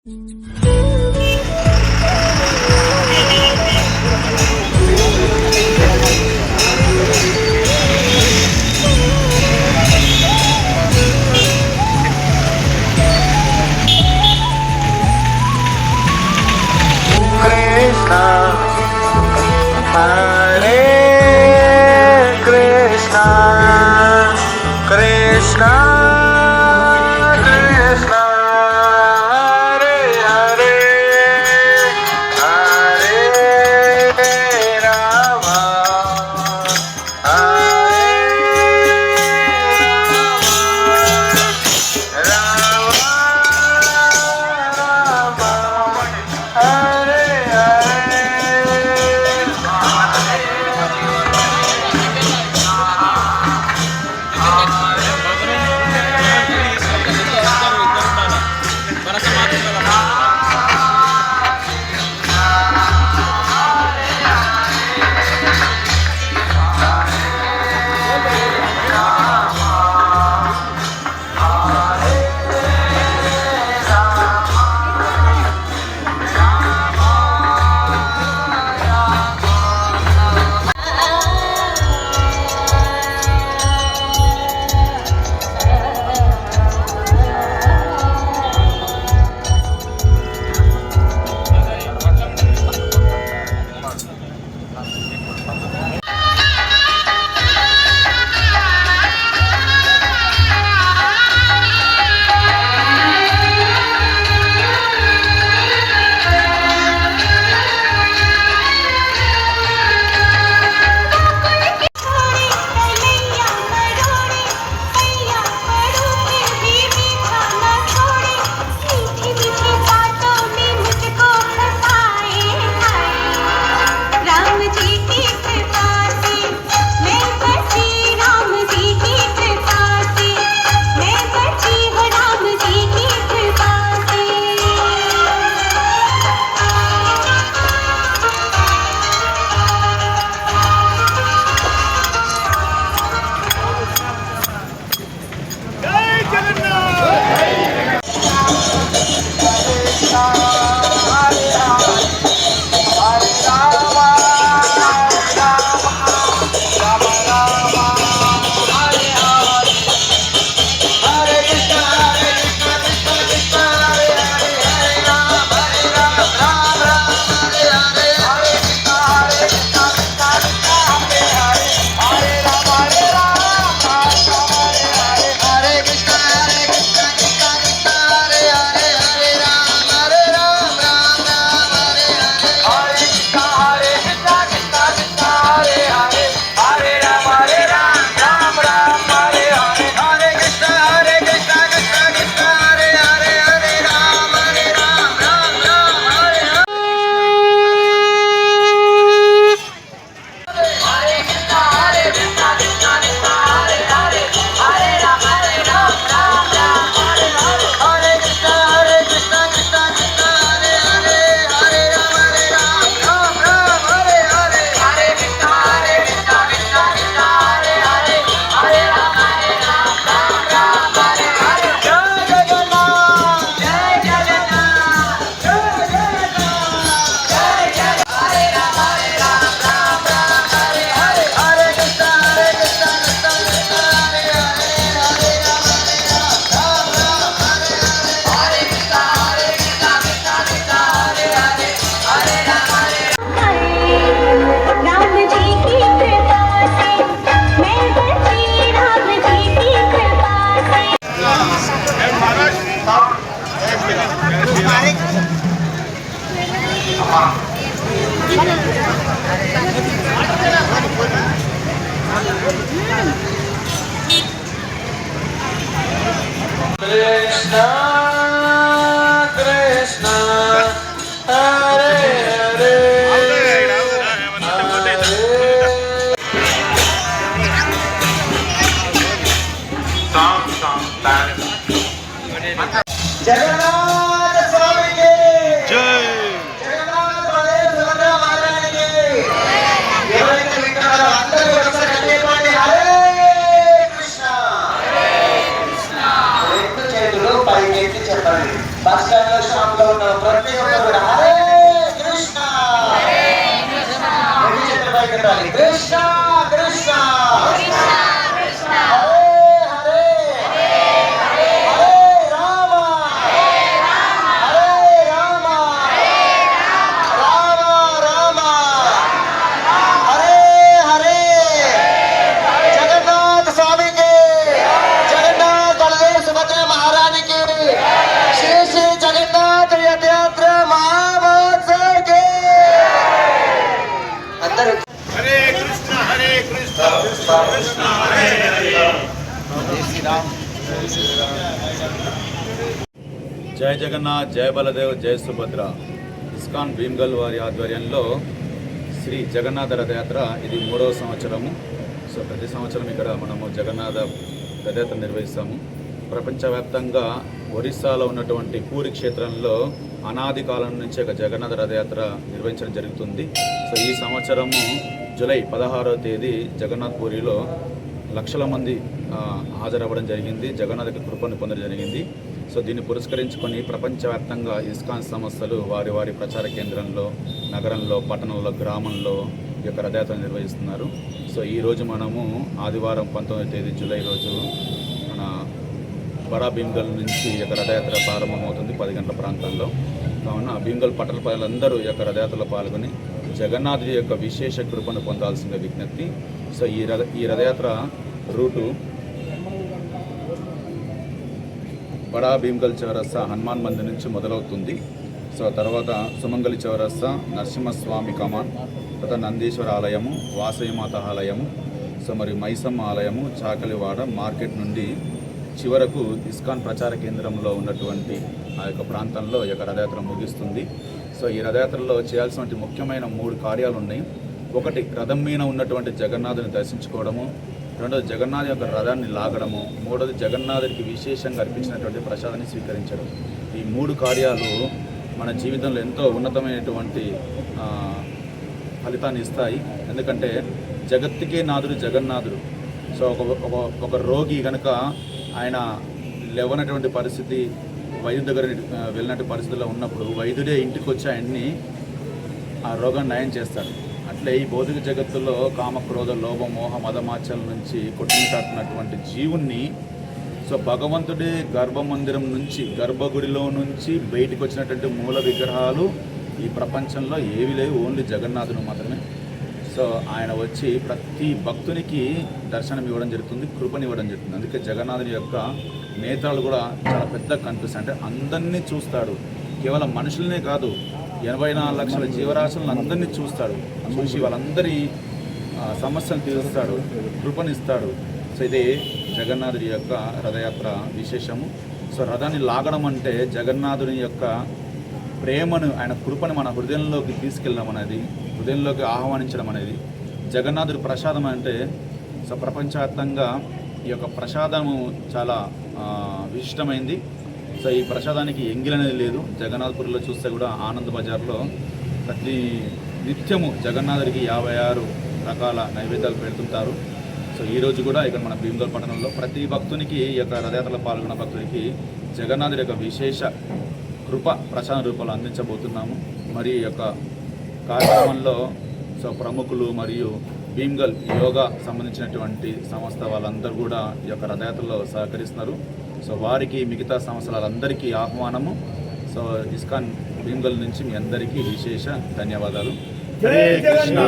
Krishna Krishna Hare Hare Jagannath स्वामी के जय जगन्नाथ बलदेव सुभद्रा महारानी के ఎవరైతే వింటారో అందరూ ఒకసారి చెప్పండి హరే కృష్ణ రెండు చేతులు పైకి జగన్నాథ్, జయ బలదేవ్, జయ సుభద్ర. ఇస్కాన్ భీమ్గల్ వారి ఆధ్వర్యంలో శ్రీ జగన్నాథ రథయాత్ర ఇది 3వ సంవత్సరము. సో ప్రతి సంవత్సరం ఇక్కడ మనము జగన్నాథ రథయాత్ర నిర్వహిస్తాము. ప్రపంచవ్యాప్తంగా ఒరిస్సాలో ఉన్నటువంటి పూరి క్షేత్రంలో అనాది కాలం నుంచి ఒక జగన్నాథ రథయాత్ర నిర్వహించడం జరుగుతుంది. సో ఈ సంవత్సరము జూలై 16వ తేదీ జగన్నాథ్ పూరిలో లక్షల మంది హాజరవ్వడం జరిగింది. జగన్నాథ కృపను పొందడం జరిగింది. సో దీన్ని పురస్కరించుకొని ప్రపంచవ్యాప్తంగా ఇస్కాన్ సంస్థలు వారి వారి ప్రచార కేంద్రంలో, నగరంలో, పట్టణంలో, గ్రామంలో ఈ యొక్క రథయాత్ర నిర్వహిస్తున్నారు. సో ఈరోజు మనము ఆదివారం 19వ తేదీ జూలై రోజు మన బడా భీమ్గల్ నుంచి ఈ యొక్క రథయాత్ర ప్రారంభమవుతుంది 10 గంటల ప్రాంతంలో. కావున భీమ్గల్ పట్టణ ప్రజలందరూ ఈ యొక్క రథయాత్రలో పాల్గొని జగన్నాథుడి యొక్క విశేష కృపను పొందాల్సిన విజ్ఞప్తి. సో ఈ రథయాత్ర రూటు బడా భీమ్గల్ చౌరస్తా హనుమాన్ మందిర్ నుంచి మొదలవుతుంది. సో తర్వాత సుమంగళి చౌరస్తా, నరసింహస్వామి కమాన్, తర్వాత నందీశ్వర ఆలయము, వాసవిమాత ఆలయము, సో మరి మైసమ్మ ఆలయము, చాకలివాడ మార్కెట్ నుండి చివరకు ఇస్కాన్ ప్రచార కేంద్రంలో ఉన్నటువంటి ఆ యొక్క ప్రాంతంలో ఈ యొక్క రథయాత్ర ముగిస్తుంది. సో ఈ రథయాత్రలో చేయాల్సినటువంటి ముఖ్యమైన 3 కార్యాలు ఉన్నాయి. ఒకటి, రథం మీద ఉన్నటువంటి జగన్నాథుని దర్శించుకోవడము. రెండోది, జగన్నాథ్ యొక్క రథాన్ని లాగడము. మూడోది, జగన్నాథుడికి విశేషంగా అర్పించినటువంటి ప్రసాదాన్ని స్వీకరించడం. ఈ 3 కార్యాలు మన జీవితంలో ఎంతో ఉన్నతమైనటువంటి ఫలితాన్ని ఇస్తాయి. ఎందుకంటే జగత్తుకే నాథుడు జగన్నాథుడు. సో ఒక రోగి కనుక ఆయన లేవనటువంటి పరిస్థితి, వైద్యుడి దగ్గర వెళ్ళినటువంటి పరిస్థితుల్లో ఉన్నప్పుడు వైద్యుడే ఇంటికి వచ్చి ఆయన్ని ఆ రోగాన్ని నయం చేస్తాడు. అట్లే ఈ భౌతిక జగత్తులో కామ, క్రోధ, లోభ, మోహ, మదమాచల నుంచి కొట్టుమిట్టాడుతున్నటువంటి జీవుణ్ణి సో భగవంతుడి గర్భమందిరం నుంచి, గర్భగుడిలో నుంచి బయటికి వచ్చినటువంటి మూల విగ్రహాలు ఈ ప్రపంచంలో ఏవి లేవు, ఓన్లీ జగన్నాథుడు మాత్రమే. సో ఆయన వచ్చి ప్రతి భక్తునికి దర్శనం ఇవ్వడం జరుగుతుంది, కృపనివ్వడం జరుగుతుంది. అందుకే జగన్నాథుని యొక్క నేత్రాలు కూడా చాలా పెద్ద కనిపిస్తాయి. అంటే అందరినీ చూస్తాడు, కేవలం మనుషులనే కాదు, 84 లక్షల జీవరాశులను అందరినీ చూస్తాడు. చూసి వాళ్ళందరి సమస్యలు తీరుస్తాడు, కృపనిస్తాడు. సో ఇదే జగన్నాథుడి యొక్క రథయాత్ర విశేషము. సో రథాన్ని లాగడం అంటే జగన్నాథుని యొక్క ప్రేమను, ఆయన కృపను మన హృదయంలోకి తీసుకెళ్ళడం అనేది, హృదయంలోకి ఆహ్వానించడం అనేది. జగన్నాథుడి ప్రసాదం అంటే సో ప్రపంచవ్యాప్తంగా ఈ యొక్క ప్రసాదము చాలా విశిష్టమైంది. సో ఈ ప్రసాదానికి ఎంగిల్ అనేది లేదు. జగన్నాథ్పూర్లో చూస్తే కూడా ఆనంద్ బజార్లో ప్రతి నిత్యము జగన్నాథుడికి 56 రకాల నైవేద్యాలు పెడుతుంటారు. సో ఈరోజు కూడా ఇక్కడ మన భీమ్గల్ పట్టణంలో ప్రతి భక్తునికి, ఈ యొక్క రథయాత్రలో పాల్గొన్న భక్తుడికి జగన్నాథుడి యొక్క విశేష కృప ప్రసాద రూపంలో అందించబోతున్నాము. మరి ఈ యొక్క కార్యక్రమంలో సో ప్రముఖులు మరియు భీమ్గల్ యోగా సంబంధించినటువంటి సంస్థ వాళ్ళందరూ కూడా ఈ యొక్క రథయాత్రలో సహకరిస్తున్నారు. సో వారికి, మిగతా సంస్థలందరికీ ఆహ్వానము. సో ఇస్కాన్ భీమ్గల్ నుంచి మీ అందరికీ విశేష ధన్యవాదాలు. హరే కృష్ణ.